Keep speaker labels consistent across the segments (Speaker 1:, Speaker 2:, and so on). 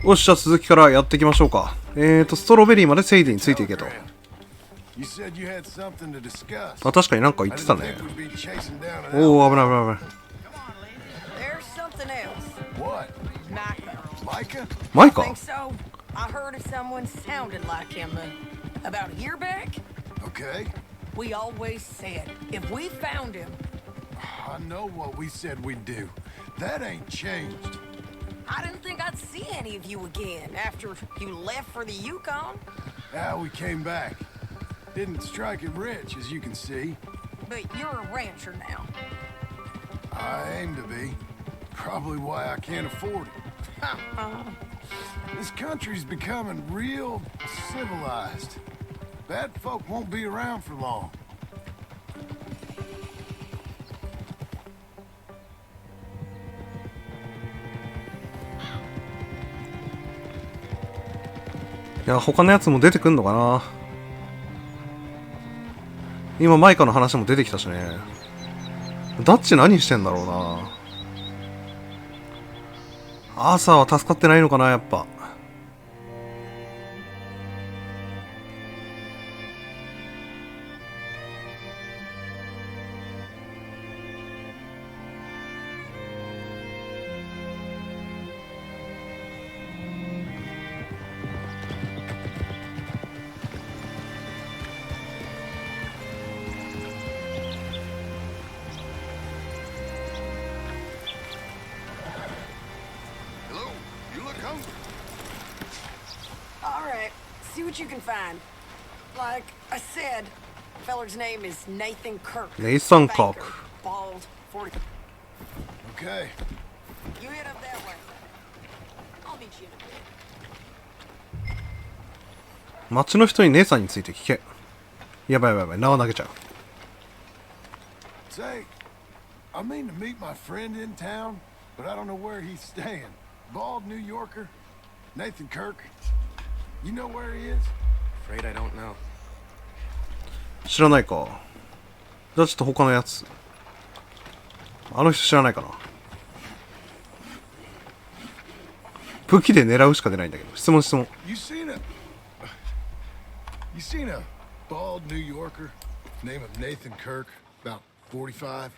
Speaker 1: よし、じゃあ続きからやっていきましょうか。ストロベリーまでセイディについていけと。あ、確かになんか言ってたね。おお、危ない危ない危ない。マイカ？I heard of someone sounding like him about a year back.
Speaker 2: Okay.
Speaker 1: We always said if we found him.
Speaker 2: I know what we said we'd do. That ain't changed.
Speaker 1: I didn't think I'd see any of you again after you left for the Yukon.
Speaker 2: Yeah, we came back. Didn't strike it rich, as you can see.
Speaker 1: But you're a rancher now.
Speaker 2: I aim to be. Probably why I can't afford it. This country's becoming real civilized. Bad folk won't be around for long. いや、他のやつも出てくんのかな。今マイカの話も出てきたしね。ダッチ何してんだろうな。アーサーは助かってないのかな、やっぱ。
Speaker 1: See what you can find. Like I said, feller's name is Nathan Kirk.
Speaker 2: Nathan Kirk.
Speaker 1: Bald, 40.
Speaker 2: Okay.
Speaker 1: You head up that way. I'll meet you in a bit.
Speaker 2: 町の人に姉さんについて聞け。やばいやばいやばい、縄投げちゃう。Say, I mean to meet my friend in town, but I don't know where he's staying. Bald New Yorker, Nathan Kirk. You know where he is?
Speaker 3: Afraid I don't know.
Speaker 2: 知らないか。じゃあちょっと他のやつ。あの人知らないかな。武器で狙うしか出ないんだけど。質問質問。You seen a bald New Yorker? Name of Nathan Kirk, about 45?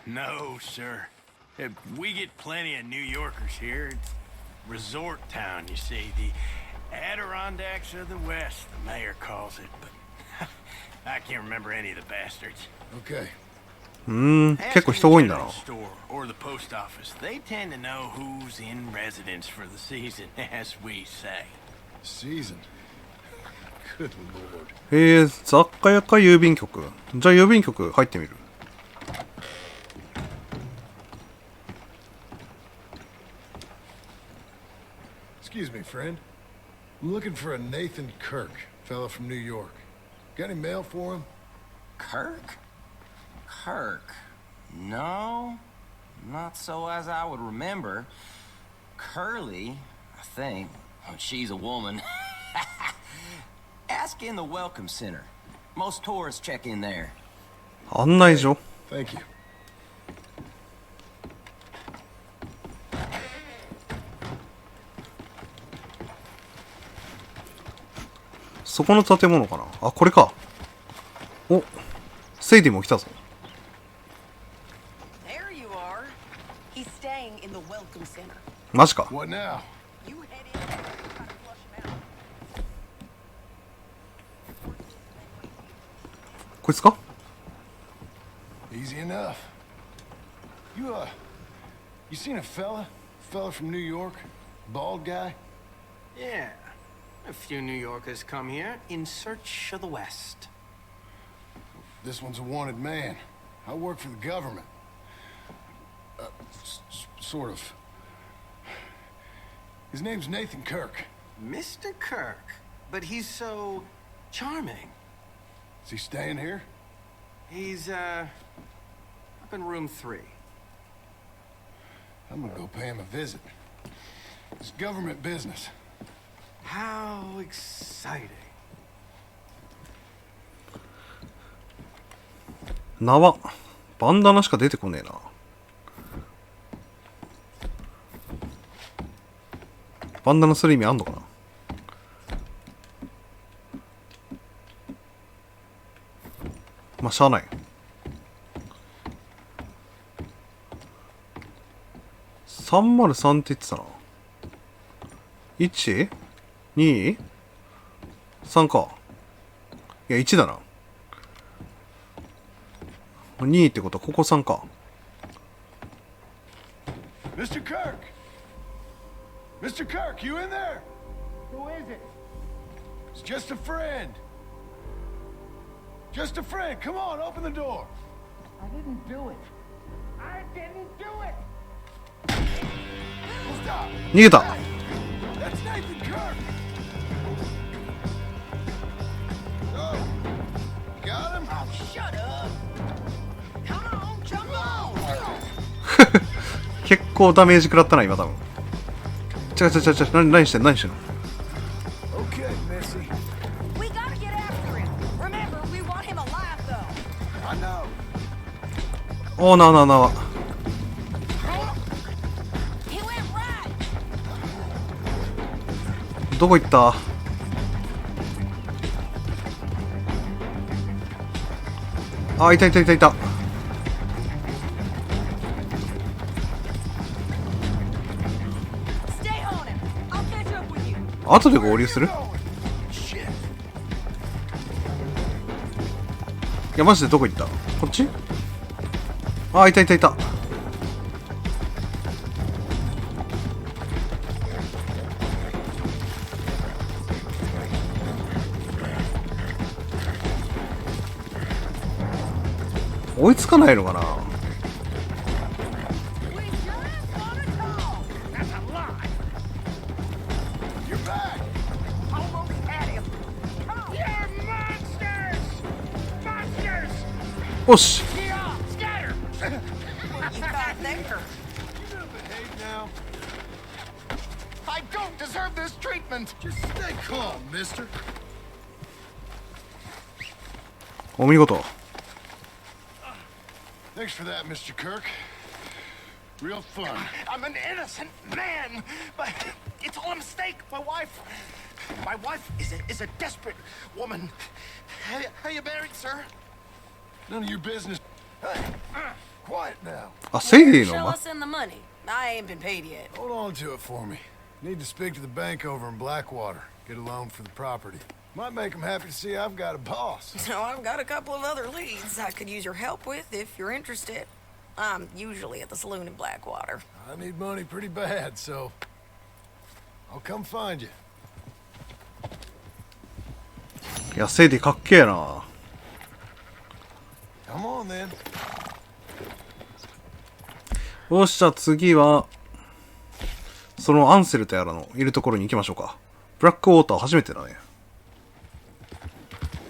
Speaker 3: No, sir. We get plenty of New Yorkers here. It's resort town, you see. The Adirondacks of the West, the mayor calls it, but I can't remember any of the bastards.
Speaker 2: Okay. 結構人多いんだな。
Speaker 3: Store or the post office. They tend to know who's in residence for the season, as we say.
Speaker 2: Season. Good lord. 雑貨屋か郵便局。じゃあ郵便局入ってみる。Excuse me, friend. I'm looking for a Nathan Kirk, fellow from New York. Got any mail for him?
Speaker 4: Kirk? Kirk? No, not so as I would remember. Curly, I think. She's a woman. Ask in the Welcome Center. Most tourists check in there.
Speaker 2: 案内所 Thank you. そこの建物かなあ、これか。お、セイディも来たぞ。マジか。こいつか Easy enough. You seen a fella from New York? Bald guy?
Speaker 3: Yeah. A few New Yorkers come here in search of the West.
Speaker 2: This one's a wanted man. I work for the government. Sort of. His name's Nathan Kirk.
Speaker 3: Mr. Kirk? But he's so charming.
Speaker 2: Is he staying here?
Speaker 3: He's, up in room 3.
Speaker 2: I'm gonna go pay him a visit. It's government business.
Speaker 3: How exciting. 縄バンダナしか出てこねえな。
Speaker 5: バンダナする意味あんのかな。まあしゃあない。303って言ってたな。1？ 2？ 3 か。いや、1だな。2ってことはここ3か。
Speaker 2: Mr. Kirk! Mr. Kirk, you in there? Who is it? It's just a friend. Just a friend. Come on, open the door.
Speaker 6: I didn't do it. I didn't do it.
Speaker 2: Stop.
Speaker 5: 逃げた。
Speaker 2: That's Nathan Kirk. Oh, got him?
Speaker 1: Oh, shut up. Come on, jump on.
Speaker 5: 結構ダメージ食らったな今多分。違う、何してんの。
Speaker 2: Okay, Missy.
Speaker 1: We gotta get after him. Remember, we want him alive, though.
Speaker 2: I know.
Speaker 5: おーな。
Speaker 1: He went right.
Speaker 5: どこ行った。あ、いた。
Speaker 1: Stay on him. I'll catch up with you.
Speaker 5: 後で合流する。
Speaker 2: Shit.
Speaker 5: いやマジでどこ行った。こっち。あ、いた。追いつかないのかな。
Speaker 1: We just wanna talk.
Speaker 6: That's a lie.
Speaker 2: You're back.
Speaker 1: Almost had him.
Speaker 6: You're monsters! Monsters!
Speaker 5: よし。
Speaker 6: Get off! Scatter!
Speaker 1: What you got there?
Speaker 2: You gonna behave now?
Speaker 6: I don't deserve this treatment!
Speaker 2: Just stay calm, mister.
Speaker 5: お見事。
Speaker 2: Thanks for that, Mr. Kirk. Real fun.
Speaker 6: I'm an innocent man, but it's all a mistake. My wife is a desperate woman. How you married, sir?
Speaker 2: None of your business. Hey, quiet now.
Speaker 5: あ、セイリー
Speaker 1: Show
Speaker 5: の。
Speaker 1: us in the money. I ain't been paid yet.
Speaker 2: Hold on to it for me. Need to speak to the bank over in Blackwater. Get a loan for the property. Might make them happy to see I've got a boss.
Speaker 1: So I've got a couple of other leads I could use your help with if you're interested. I'm usually at the saloon in Blackwater.
Speaker 2: I need money pretty bad, so I'll come find you.
Speaker 5: いやセイリーかっけえな。
Speaker 2: Come on then.
Speaker 5: よし、じゃあ次はそのアンセルとやらのいるところに行きましょうか。ブラックウォーター初めてだね。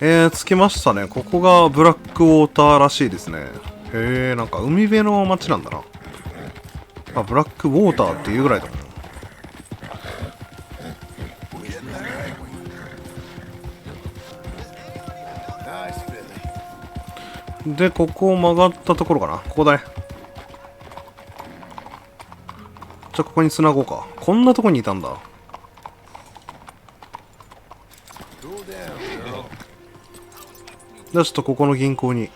Speaker 5: 着きましたね。ここがブラックウォーターらしいですね。へえ、なんか海辺の街なんだな。あ、ブラックウォーターっていうぐらいだもん。で、ここを曲がったところかな。ここだね。じゃあここに繋ごうか。こんなとこにいたんだ。じゃあちょっとここの銀行に。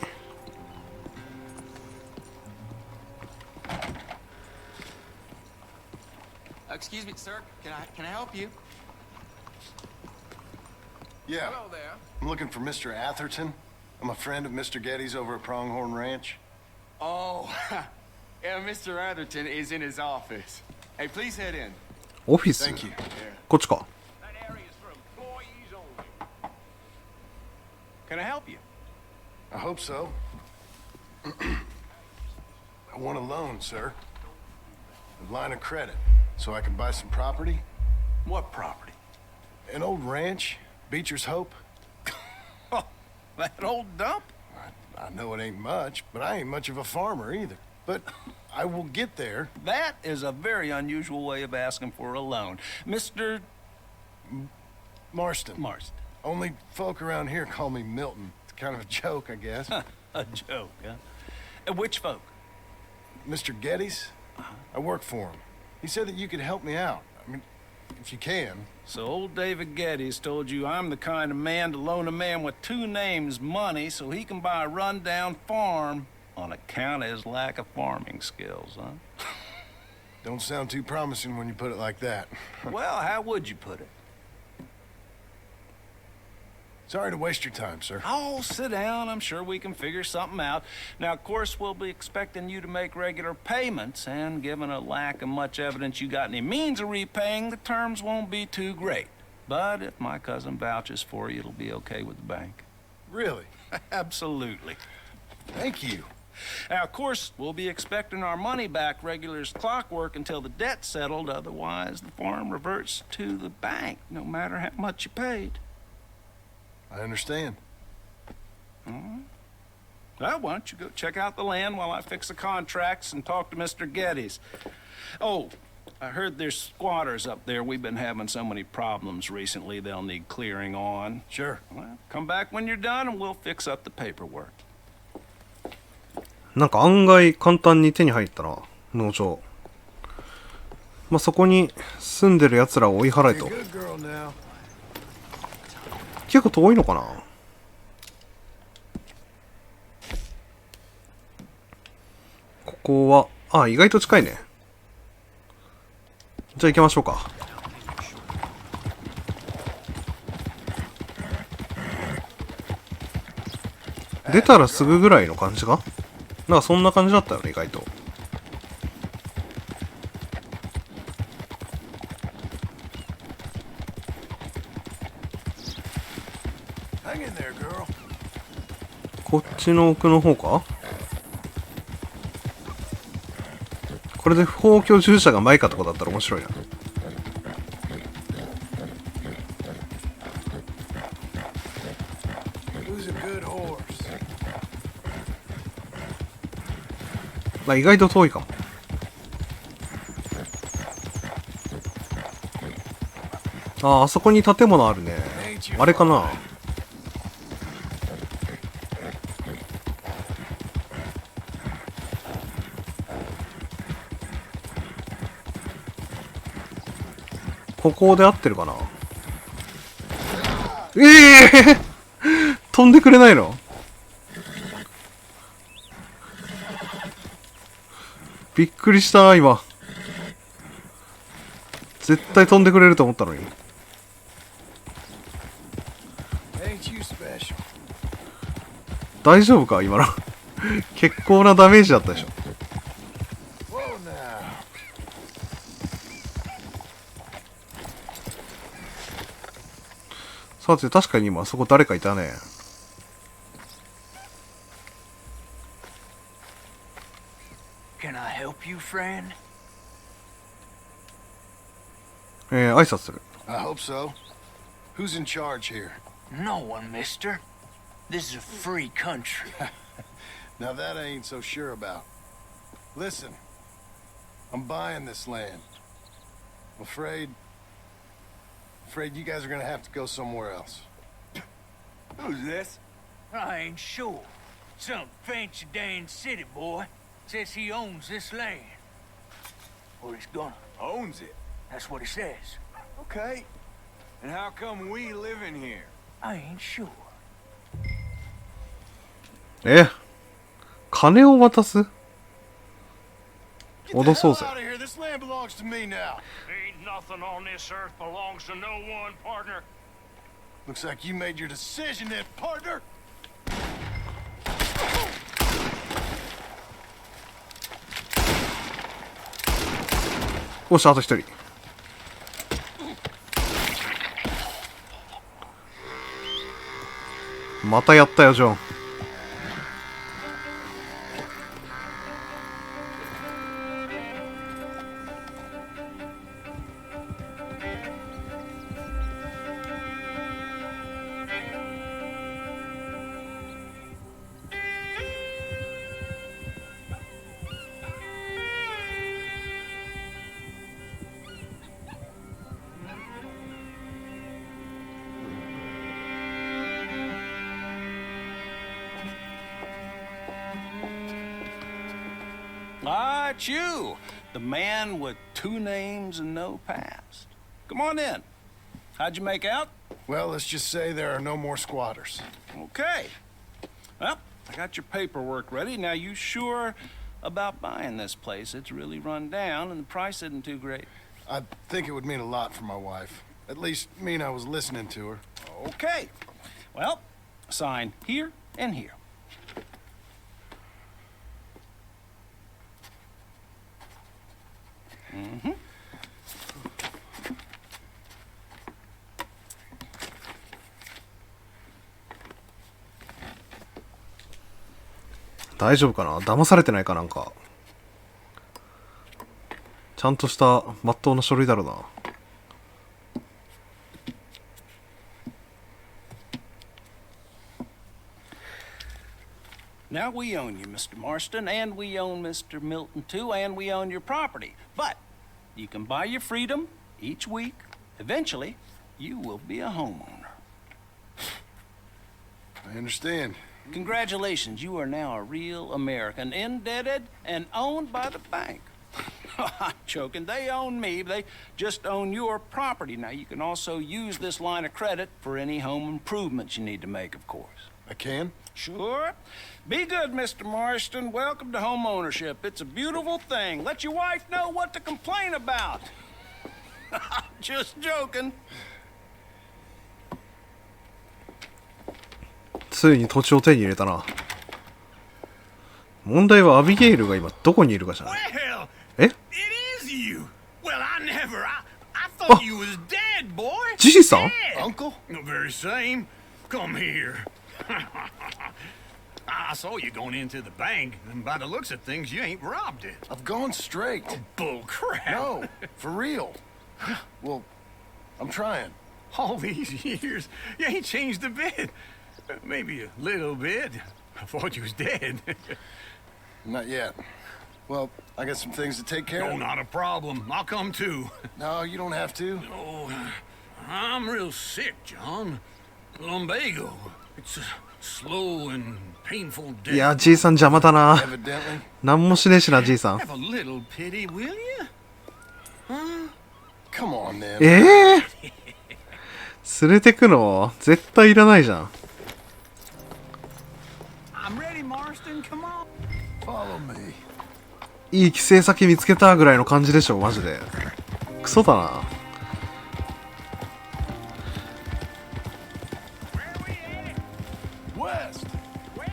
Speaker 7: Excuse me, sir. Can I help you?
Speaker 2: Yeah.
Speaker 7: Hello there.
Speaker 2: I'm looking for Mr. Atherton. I'm a friend of Mr. Getty's over at Pronghorn Ranch.
Speaker 7: Oh, yeah, Mr. Atherton is in his office. Hey, please head in.
Speaker 5: オフィス。
Speaker 2: Thank you.
Speaker 5: こっちか。
Speaker 6: That area is for employees only.
Speaker 3: Can I help you?
Speaker 2: I hope so. I want a loan, sir. A line of credit, so I can buy some property.
Speaker 3: What property?
Speaker 2: An old ranch, Beecher's Hope.
Speaker 3: Oh, that old dump?
Speaker 2: I know it ain't much, but I ain't much of a farmer either. But I will get there.
Speaker 3: That is a very unusual way of asking for a loan. Mr.
Speaker 2: Marston.
Speaker 3: Marston.
Speaker 2: Only folk around here call me Milton. It's kind of a joke, I guess.
Speaker 3: A joke, huh? Which folk?
Speaker 2: Mr. Getty's? I work for him. He said that you could help me out. I mean, if you can.
Speaker 3: So old David Geddes told you I'm the kind of man to loan a man with two names money so he can buy a rundown farm on account of his lack of farming skills, huh?
Speaker 2: Don't sound too promising when you put it like that.
Speaker 3: Well, how would you put it?
Speaker 2: Sorry to waste your time, sir.
Speaker 3: Oh, sit down. I'm sure we can figure something out. Now, of course, we'll be expecting you to make regular payments, and given a lack of much evidence you got any means of repaying, the terms won't be too great. But if my cousin vouches for you, it'll be okay with the bank.
Speaker 2: Really?
Speaker 3: Absolutely.
Speaker 2: Thank you.
Speaker 3: Now, of course, we'll be expecting our money back regular as clockwork until the debt's settled. Otherwise, the farm reverts to the bank, no matter how much you paid.
Speaker 2: I understand.
Speaker 3: Well, why don't you go check out the land while I fix the contracts and talk to Mr. Geddes. Oh, I heard there's squatters up there. We've been having so many problems recently, they'll need clearing on.
Speaker 2: Sure.
Speaker 3: Well, come back when you're done and we'll fix up the paperwork.
Speaker 5: なんか案外簡単に手に入ったな、農場。まあ、そこに住んでる奴らを追い払え
Speaker 2: You're
Speaker 5: と。
Speaker 2: a good girl now.
Speaker 5: 結構遠いのかな。ここは、あ、意外と近いね。じゃあ行きましょうか。出たらすぐぐらいの感じか？なんかそんな感じだったよね、意外と。
Speaker 2: Hang in there, girl.
Speaker 5: こっちの奥の方か？これで不法居住者が前かとかだったら面白いな。
Speaker 2: Who's a good horse?
Speaker 5: まあ意外と遠いかも。あ、あそこに建物あるね。あれかな。ここで合ってるかな。飛んでくれないの？びっくりした今。絶対飛んでくれると思ったのに。
Speaker 2: Ain't you special?
Speaker 5: 大丈夫か今の。結構なダメージだったでしょ。
Speaker 2: Whoa now.
Speaker 5: さて確かに今そこ誰かいたね。
Speaker 6: Can I help you, friend?
Speaker 5: 挨拶する。
Speaker 2: I hope so. Who's in charge here?
Speaker 6: No one, mister. This is a free country.
Speaker 2: Now that I ain't so sure about. Listen, I'm buying this land. I'm afraid you guys are gonna have to go somewhere else.
Speaker 7: Who's this?
Speaker 6: I ain't sure. Some fancy Dan city boy says he owns this land. Or he's gonna.
Speaker 7: Owns it.
Speaker 6: That's what he says.
Speaker 7: Okay. And how come we live in here?
Speaker 6: I ain't sure.
Speaker 5: 金を渡す？
Speaker 2: Get the
Speaker 5: 脅そう
Speaker 2: hell
Speaker 5: ぜ。
Speaker 2: out of here. This land belongs to me now.
Speaker 3: Ain't nothing on this earth belongs to no one, partner.
Speaker 2: Looks like you made your decision then, partner.
Speaker 5: おし、あと一人。またやったよ、ジョン。
Speaker 3: Ah, it's you. The man with two names and no past.
Speaker 8: Come on in. How'd you make out?
Speaker 2: Well, let's just say there are no more squatters.
Speaker 8: Okay. Well, I got your paperwork ready. Now, you sure about buying this place? It's really run down, and the price isn't too great.
Speaker 2: I think it would mean a lot for my wife. At least mean I was listening to her.
Speaker 8: Okay. Well, sign here and here. Mm-hmm.
Speaker 5: 大丈夫かな、騙されてないかなんか。ちゃんとした真っ当な書類だろうな。
Speaker 8: Now we own you, Mr. Marston, and we own Mr. Milton too, and we own your property. But you can buy your freedom each week. Eventually, you will be a homeowner.
Speaker 2: I understand.
Speaker 8: Congratulations, you are now a real American, indebted and owned by the bank. I'm joking, they own me, they just own your property. Now, you can also use this line of credit for any home improvements you need to make, of course.
Speaker 2: I can?
Speaker 8: Sure. Be good, Mr. Marston. Welcome to home ownership. It's a beautiful thing. Let your wife know what to complain about. Just joking.
Speaker 5: ついに土地を手に入れたな。問題はアビゲイルが今どこにいるかじゃない。
Speaker 3: Well,
Speaker 5: え
Speaker 3: it is you. Well, I thought you was dead, boy.
Speaker 5: ジジさん？
Speaker 3: Dead.
Speaker 2: Uncle?
Speaker 3: The very same. Come here. I saw you going into the bank, and by the looks of things, you ain't robbed it.
Speaker 2: I've gone straight.
Speaker 3: Bull crap.
Speaker 2: No, for real. Well, I'm trying.
Speaker 3: All these years, you ain't changed a bit. Maybe a little bit. I thought you was dead.
Speaker 2: Not yet. Well, I got some things to take care
Speaker 3: No,
Speaker 2: of.
Speaker 3: not a problem. I'll come too.
Speaker 2: No, you don't have to.
Speaker 3: Oh, I'm real sick, John. Lumbago. It's a slow and painful
Speaker 5: いや、
Speaker 3: death.
Speaker 5: じいさん邪魔だな。
Speaker 2: Evidently.
Speaker 5: なんもしねえしな、じいさん。
Speaker 3: Have a little pity, will you?
Speaker 2: Come on, then.
Speaker 5: 連れてくの絶対いらないじゃん。
Speaker 3: I'm ready, Marston. Come on.
Speaker 2: Follow me.
Speaker 5: いい帰省先見つけたぐらいの感じでしょ、マジで。クソだな。
Speaker 2: West.
Speaker 7: West?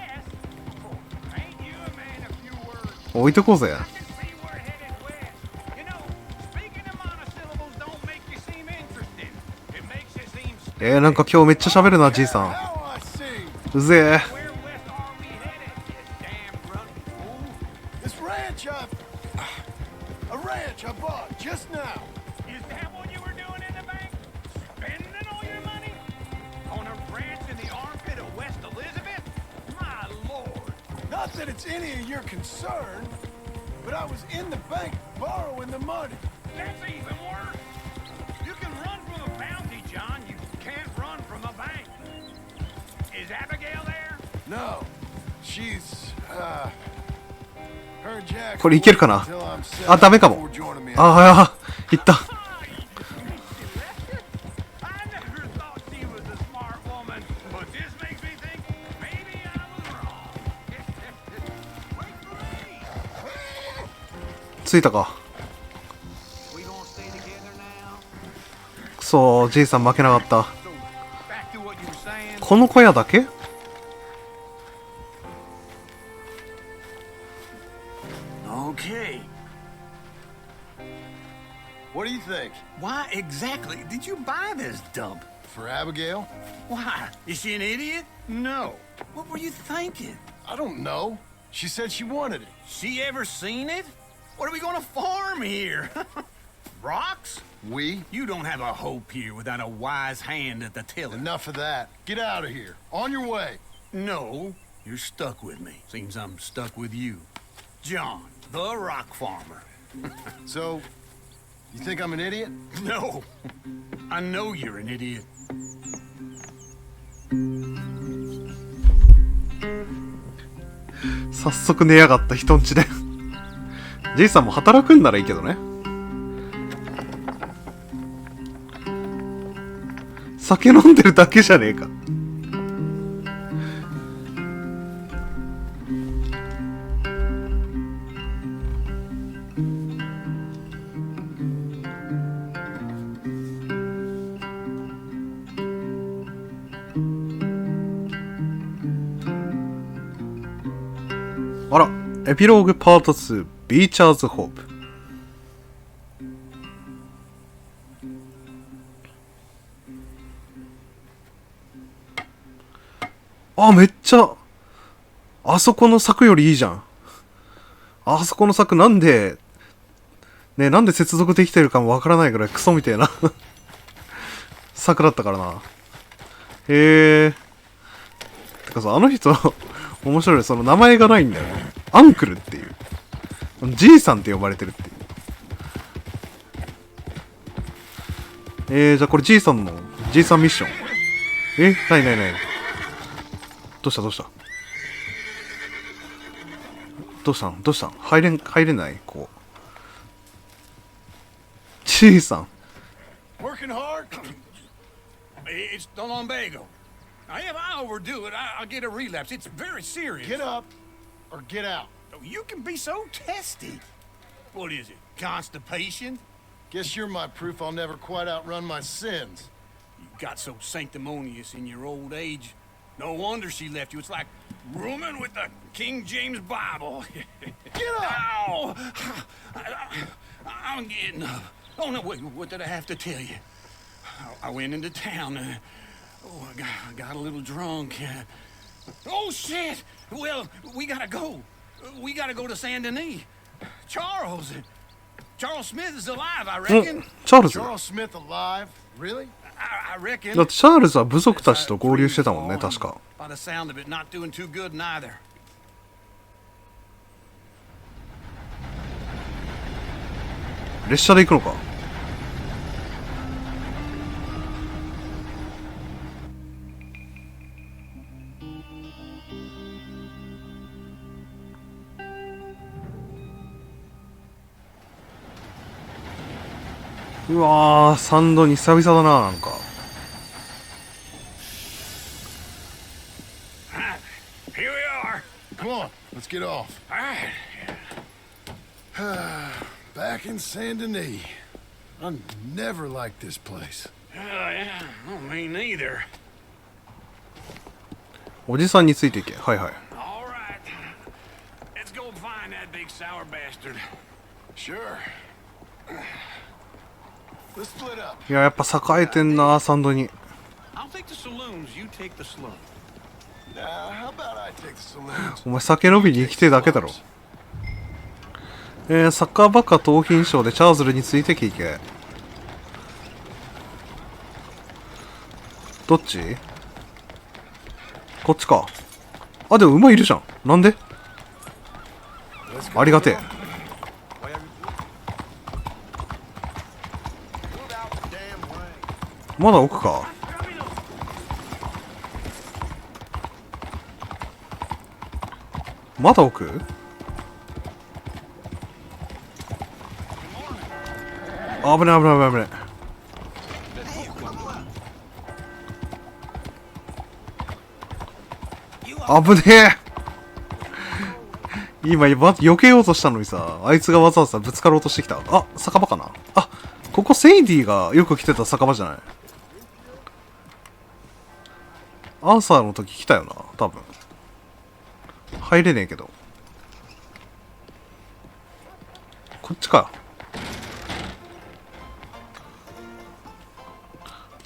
Speaker 7: Oh, ain't you a man of few words?
Speaker 5: 置いとこうぜ。
Speaker 7: I can see we're headed west. You know, speaking in monosyllables don't make you seem interested. It makes you seem
Speaker 5: なんか今日めっちゃ喋るな、じいさん。
Speaker 2: Now I see.
Speaker 5: うぜえ。
Speaker 7: where west are we headed, you damn grunt fool?
Speaker 2: This ranch a ranch I bought just now.
Speaker 7: Is that what you were doing in the bank? Spending all your money? On a ranch in the armpit of West Elizabeth? My lord.
Speaker 2: Not that it's any of your concern, but I was in the bank borrowing the money.
Speaker 7: That's even worse. You can run from a bounty, John. You can't run from a bank. Is Abigail there?
Speaker 2: No, she's her and Jack.
Speaker 5: これいけるかな。
Speaker 2: Until I'm set
Speaker 5: あ、ダメかも。
Speaker 2: before joining me.
Speaker 5: あ、いった。
Speaker 7: Oh, you misty Lester. I never thought she was a smart woman, but this makes me think maybe I was wrong. Wait for me.
Speaker 5: 着いたか。
Speaker 7: We gonna stay together now?
Speaker 5: くそー、じいさん負けなかった。
Speaker 7: So, back to what you were saying.
Speaker 5: この小屋だけ？
Speaker 3: Okay.
Speaker 2: What do you think?
Speaker 3: Why exactly did you buy this dump?
Speaker 2: For Abigail?
Speaker 3: Why? Is she an idiot? No. What were you thinking?
Speaker 2: I don't know. She said she wanted it.
Speaker 3: She ever seen it? What are we gonna farm here? Rocks?
Speaker 2: We?
Speaker 3: You don't have a hope here without a wise hand at the tiller.
Speaker 2: Enough of that. Get out of here. On your way.
Speaker 3: No, you're stuck with me. Seems I'm stuck with you. John, the rock farmer.
Speaker 2: So, you think I'm an idiot?
Speaker 3: No, I know you're an idiot.
Speaker 5: 早速寝やがった人んちで。じいさんも働くんならいいけどね。酒飲んでるだけじゃねえか。あら、エピローグパート2、ビーチャーズホープ。あ、めっちゃ、あそこの柵よりいいじゃん。あそこの柵なんで、ね、なんで接続できてるかもわからないぐらいクソみたいな柵だったからな。へえ。てかさ、あの人、面白い。その名前がないんだよ。アンクルっていう。じいさんって呼ばれてるっていう。じゃあこれじいさんの、じいさんミッション。ないないない。どうしたどうしたどうしたんどうしたん入れないこう。じいさん。
Speaker 7: Working hard? It's the lumbago. If I overdo it, I'll get a relapse. It's very serious.
Speaker 2: Get up or get out.
Speaker 7: You can be so testy. What is it? Constipation?
Speaker 2: Guess you're my proof I'll never quite outrun my sins.
Speaker 7: You got so sanctimonious in your old age. No wonder she left you. It's like rooming with the King James Bible.
Speaker 2: Get up!
Speaker 7: Ow! I'm getting up. Oh, no, wait, what did I have to tell you? I went into town. I got a little drunk. Oh, shit! Well, we gotta go. We gotta go to Saint Denis. Charles Smith is alive, I reckon.
Speaker 5: チャールズ。
Speaker 2: Charles Smith alive? Really?
Speaker 7: I reckon.
Speaker 5: だってチャールズは部族たちと合流してたもんね、確か。
Speaker 7: By the sound of it, not doing too good neither.
Speaker 5: 列車で行くのか。うわー、サンドに久々だな、なんか。
Speaker 7: Here we are.
Speaker 2: Come on, let's get off.
Speaker 7: All right.
Speaker 2: Back in Saint Denis. I never liked this place.
Speaker 7: Yeah, no, me neither.
Speaker 5: おじさんについていけ。はいはい。
Speaker 7: All right. Let's go find that big sour bastard.
Speaker 2: Sure. Let's split up.
Speaker 5: いや、やっぱ栄えてんな、サンドに。
Speaker 7: I'll take the saloons, you take the slow.
Speaker 2: How about I take the saloons?
Speaker 5: お前酒飲みに生きてるだけだろ。サッカーバカ盗品賞でチャーズルについて聞け。どっち？こっちか。あ、でも馬いるじゃん。なんで？ありがてえ。まだ奥か。まだ奥？危ない危ない危ない危ない。危ねえ。今避けようとしたのにさ、あいつがわざわざぶつかろうとしてきた。あ、酒場かな。あ、ここセイディがよく来てた酒場じゃない。アーサーの時来たよな、多分。入れねえけど。こっちか。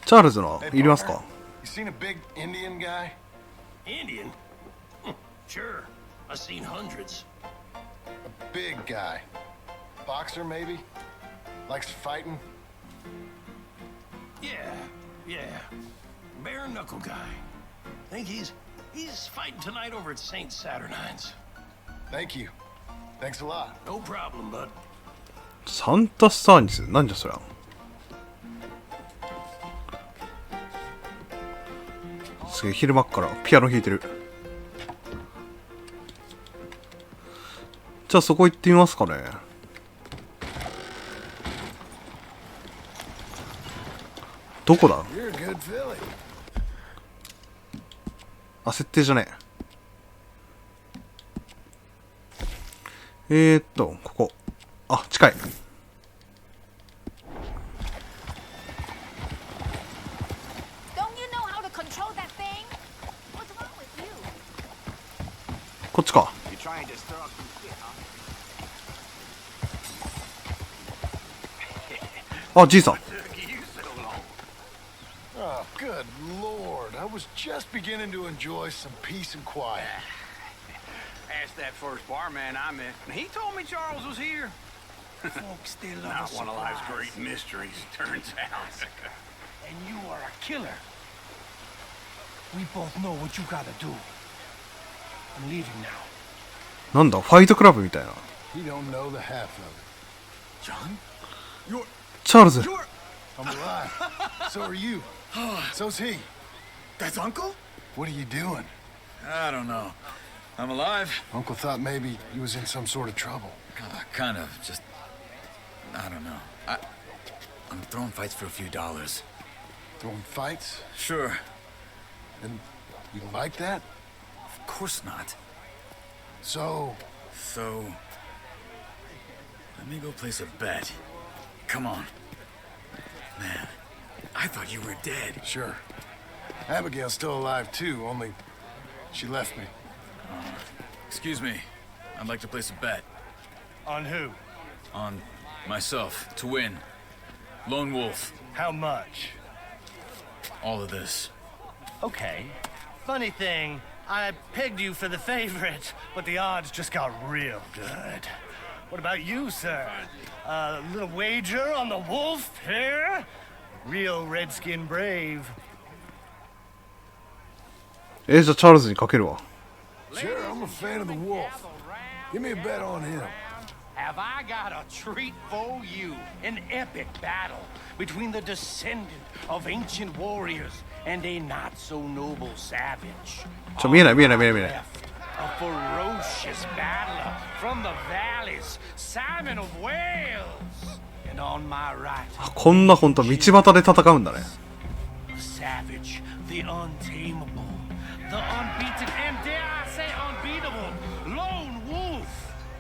Speaker 5: チャールズのいりますか？
Speaker 2: You seen a big Indian guy?
Speaker 9: Indian? Sure. I've seen hundreds.
Speaker 2: A big guy. Boxer, maybe? Likes fighting?
Speaker 9: Yeah. Bare knuckle guy. Think he's fighting tonight over at St. Saturnine's.
Speaker 2: Thank you. Thanks a lot.
Speaker 9: No problem, bud.
Speaker 5: サンタスターニス？なんじゃそりゃ。すげえ、昼間っからピアノ弾いてる。じゃあそこ行ってみますかね。どこだ？
Speaker 2: You're a good filly.
Speaker 5: あ、設定じゃねえ。ここ。あ、近い。こっちか。あ、じいさん。
Speaker 2: Oh, good lord. I was just beginning to enjoy some peace and quiet.
Speaker 3: Asked that first barman I met, and he told me Charles was here.
Speaker 6: Folks, they love
Speaker 3: Not
Speaker 6: a
Speaker 3: one of life's
Speaker 6: surprise.
Speaker 3: great mysteries, turns out.
Speaker 6: And you are a killer. We both know what you gotta do. I'm leaving now.
Speaker 5: なんだ、ファイトクラブみたいな。
Speaker 2: You don't know the half of it.
Speaker 6: John? You're...
Speaker 5: チャールズ。
Speaker 2: I'm alive. So are you. So's he.
Speaker 6: That's Uncle?
Speaker 2: What are you doing?
Speaker 10: I don't know. I'm alive.
Speaker 2: Uncle thought maybe he was in some sort of trouble.
Speaker 10: Kind of. Just... I don't know. I'm throwing fights for a few dollars.
Speaker 2: Throwing fights?
Speaker 10: Sure.
Speaker 2: And you like that?
Speaker 10: Of course not.
Speaker 2: So...
Speaker 10: So... Let me go place a bet. Come on. Man, I thought you were dead.
Speaker 2: Sure. Abigail's still alive too, only she left me.
Speaker 10: Excuse me. I'd like to place a bet.
Speaker 6: On who?
Speaker 10: On myself, to win. Lone Wolf.
Speaker 6: How much?
Speaker 10: All of this.
Speaker 6: Okay. Funny thing, I pegged you for the favorite, but the odds just got real good. What about you, sir? A little wager on the wolf here? Real redskin brave.
Speaker 5: じゃあチャールズにかけるわ。
Speaker 2: Sure, I'm a fan of the wolf. Give me a bet on him.
Speaker 6: Have I got a treat for you? An epic battle between the descendant of ancient warriors and a not-so-noble savage.
Speaker 5: 見えない見えない見えない見えない。
Speaker 6: A ferocious battler from the valleys, Simon of Wales. And on my right,
Speaker 5: こんなほんと道端で戦うんだね。
Speaker 6: the savage, the untamable, the unbeaten, and dare I say unbeatable, Lone Wolf.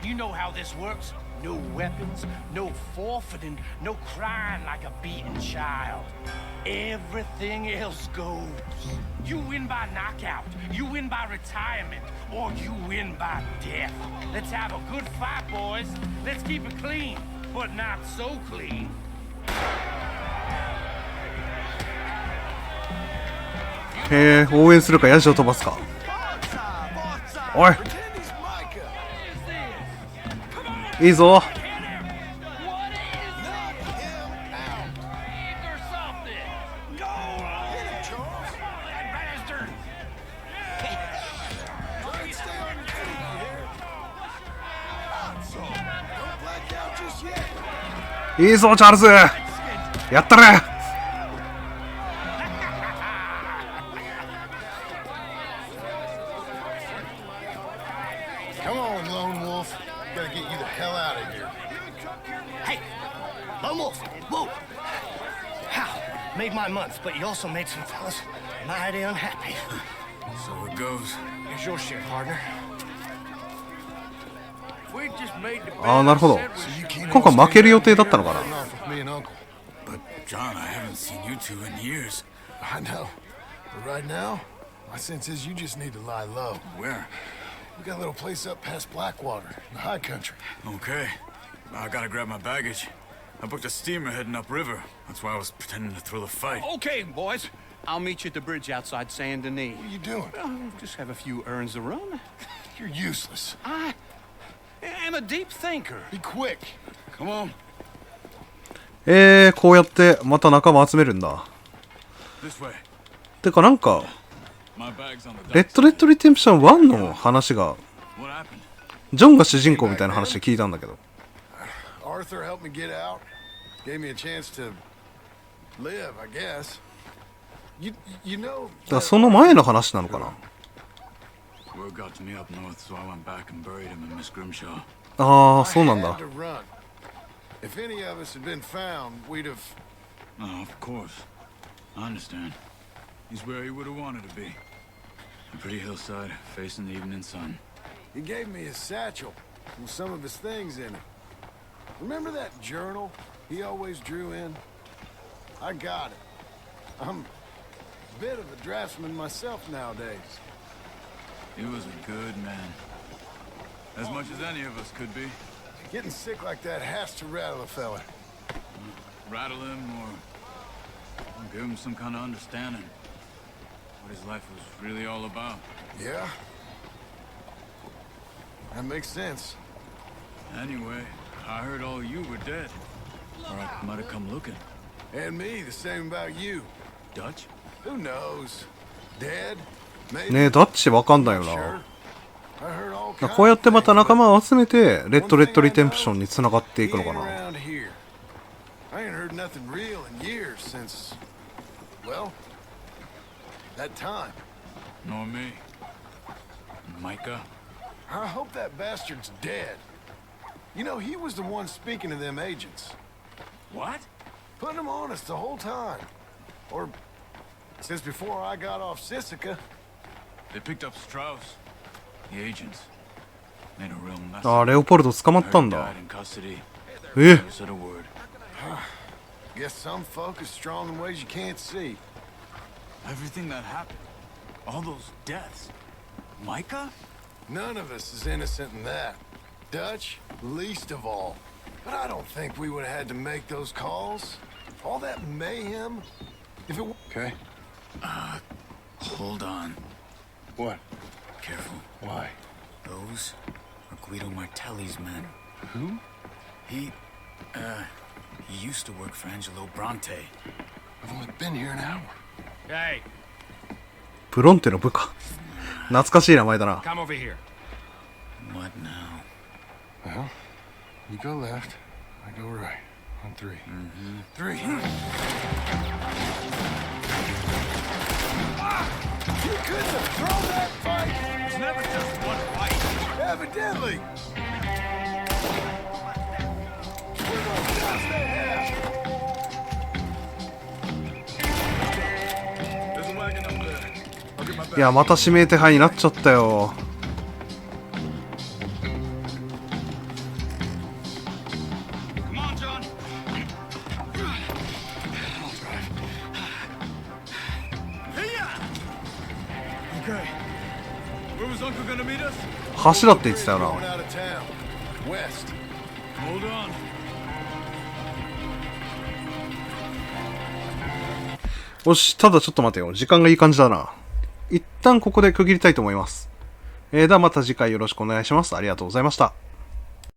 Speaker 6: You know how this works. No weapons, no forfeiting, no crying like a beaten child. Everything else goes. You win by knockout, you win by retirement, or you win by death. Let's have a good fight, boys. Let's keep it clean, but not so clean.
Speaker 5: へえ、応援するかヤジを飛ばすか。おい、いいぞ。 いいぞチャールズ、やったれ。
Speaker 2: Come on, Lone Wolf. Gotta get you the hell out of here.
Speaker 6: Hey, Lone Wolf, whoa! How? Made my month, but you also made some fellas mighty unhappy.
Speaker 10: So it goes.
Speaker 6: Here's your share, partner.
Speaker 5: ああ、なるほど。今回負ける予定だったのかな。
Speaker 2: Me and Uncle.
Speaker 10: But, John, I haven't seen you two in years.
Speaker 2: I know. But right now, my sense is you just need to lie low.
Speaker 10: Where?
Speaker 2: We got a little place up past Blackwater, in the high country.
Speaker 10: Okay. I gotta grab my baggage. I booked a steamer heading upriver. That's why I was pretending to throw the fight.
Speaker 7: Okay, boys. I'll meet you at the bridge outside Saint Denis.
Speaker 2: What are you doing?
Speaker 7: Just have a few errands to run.
Speaker 2: You're useless.
Speaker 7: I am a deep thinker.
Speaker 2: Be quick.
Speaker 10: Come on.
Speaker 5: こうやってまた仲間集めるんだ。
Speaker 10: This way.
Speaker 5: てかなんか、
Speaker 10: My bag's on the
Speaker 5: レッド・レッド・リテンプション1の話が、
Speaker 10: What happened?
Speaker 5: ジョンが主人公みたいな話で聞いたんだけど。
Speaker 2: Arthur helped me get out. Gave me a chance to live, I guess. You know...
Speaker 5: だからその前の話なのかな。
Speaker 10: Word got to me up north, so I went back and buried him in Miss Grimshaw.
Speaker 5: ああ、そうなん
Speaker 2: I
Speaker 5: だ
Speaker 2: had。to run. If any of us had been found, we'd have...
Speaker 10: Oh, of course. I understand. He's where he would have wanted to be. A pretty hillside, facing the evening sun.
Speaker 2: He gave me his satchel with some of his things in it. Remember that journal he always drew in? I got it. I'm a bit of a draftsman myself nowadays.
Speaker 10: He was a good man. As much as any of us could be.
Speaker 2: Getting sick like that has to rattle a fella.
Speaker 10: Rattle him or give him some kind of understanding. What his life was really all about.
Speaker 2: Yeah? That makes sense.
Speaker 10: Anyway, I heard all you were dead. Or I might have come looking.
Speaker 2: And me, the same about you.
Speaker 10: Dutch?
Speaker 2: Who knows? Dead? Maybe.
Speaker 5: ねえ、ダッチわかんないよ
Speaker 2: Sure.
Speaker 5: な。
Speaker 2: I heard all
Speaker 5: こうやってまた
Speaker 2: kinds of
Speaker 5: 仲
Speaker 2: things,
Speaker 5: 間を集めて、レッド・レッド・リ
Speaker 2: but
Speaker 5: テンプションに繋がっていくのか
Speaker 2: he ain't
Speaker 5: な。
Speaker 2: around here. I ain't heard nothing real in years since, well, that time.
Speaker 10: Nor me. Micah?
Speaker 2: I hope that bastard's dead. You know, he was the one speaking to them agents.
Speaker 10: What?
Speaker 2: Putting them on us the whole time. Or since before I got off Sisika.
Speaker 10: They picked up Strauss. The agents. Made a real mess.
Speaker 5: ああ、レオポルド捕まったん
Speaker 10: Heard he
Speaker 5: だ。
Speaker 10: died in custody.
Speaker 5: え
Speaker 10: Never said a word.
Speaker 2: Guess some folk is strong in ways you can't see.
Speaker 10: Everything that happened. All those deaths. Micah?
Speaker 2: None of us is innocent in that. Dutch, least of all. But I don't think we would have had to make those calls. All that mayhem. If it okay.
Speaker 10: Hold on.
Speaker 2: What?
Speaker 10: Careful.
Speaker 2: Why?
Speaker 10: Those are Guido Martelli's men.
Speaker 2: Who?
Speaker 10: He used to work for Angelo Bronte.
Speaker 2: I've only been here an hour.
Speaker 6: Hey,
Speaker 5: ブロンテの部下。懐かしい名前だな。
Speaker 6: come over here.
Speaker 10: What now?
Speaker 2: Well, you go left, I go right. On three. Three. You couldn't have thrown that fight!
Speaker 6: It's never just one fight.
Speaker 2: Evidently! We're gonna dust they have!
Speaker 10: There's a wagon up there. I'll get my
Speaker 5: いや、また指名手配になっちゃったよ。
Speaker 10: Come on, John. Okay. Where was Uncle gonna meet us?
Speaker 5: 柱って言ってたよ
Speaker 2: Going
Speaker 5: な。
Speaker 2: out of town. West.
Speaker 10: Hold on.
Speaker 5: よし、ただちょっと待てよ。時間がいい感じだな。一旦ここで区切りたいと思います。ではまた次回よろしくお願いします。ありがとうございました。